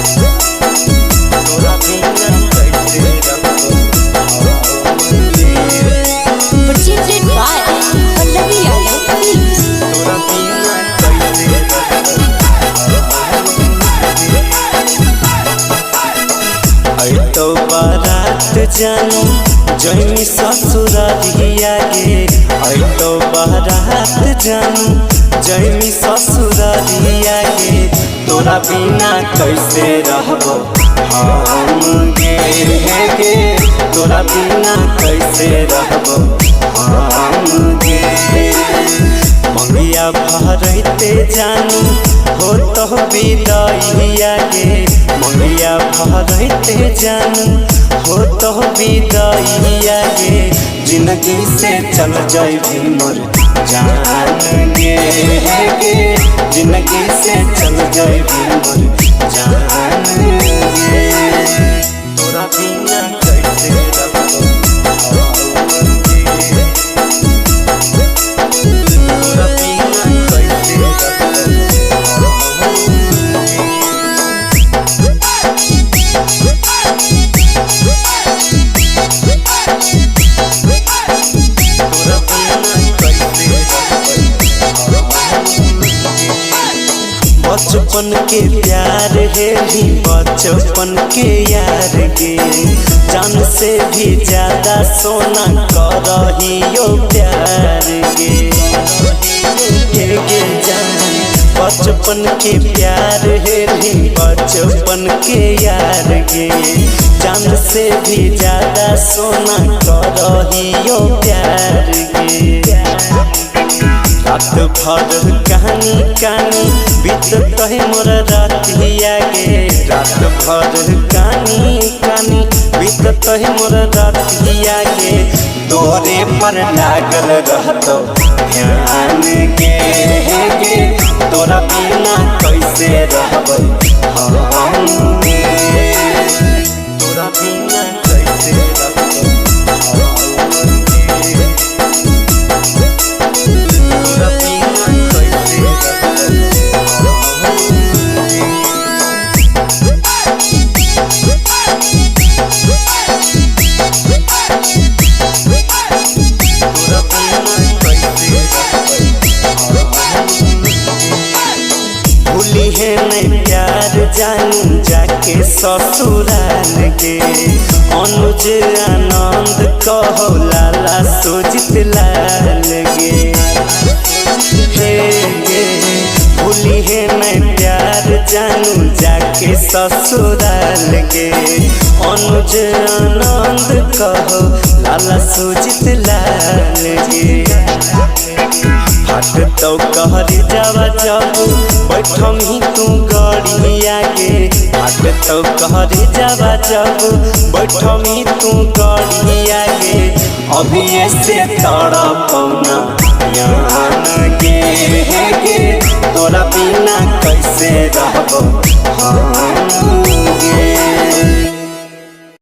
तोरा बिना कैसे रहबो Presented by Pallavi Yadav Films. तोरा बिना कैसे रहबो तो बारात जानू जैनी ससुरारिया गे तो बारात जानू जैनी ससुरारिया गे तोरा बिना कैसे रहबो हम गे तोरा बिना कैसे रहबो हम गे मंगिया भरते जानू हो तो विदाइया गे मंगिया भरते जानू हो तो विदाइया गे जिंदगी से चल जाई मोर जान गे जिंदगी से चल जाई मोर जान गे तोरा बिना कैसे रहबो तोरा बिना कैसे बचपन के प्यार है भी बचपन के यार गे जान से भी ज्यादा सोना करहियो प्यार गे जान बचपन के प्यार है भी बचपन के यार गे जान से भी ज्यादा सोना करहियो प्यार गे रात भर कहानी कहानी बीतत है मोर रातिया गे रात भर कहानी कहानी बीतत है मोर रातिया गे तोरे पर लागल रहतो ध्यान गे तोरा बिना कैसे रहबै हम गे तोरा बिना कैसे रहबै भूली है नहीं प्यार जानू जाके ससुराल गे अनुज आनंद कहो लाला सोजित लाल गे भूली है नहीं प्यार जानू जाके ससुराल गे अनुज आनंद कहो लाला सोजित लाल गे हट तो कहरी जावा जाबू बैठम ही तू गड़िया गे हट तो कहरी जावा जाबू बैठम ही तू गड़िया गे अभी ऐसे तड़पौना यान गे तोरा बिना कैसे रहबो हाँ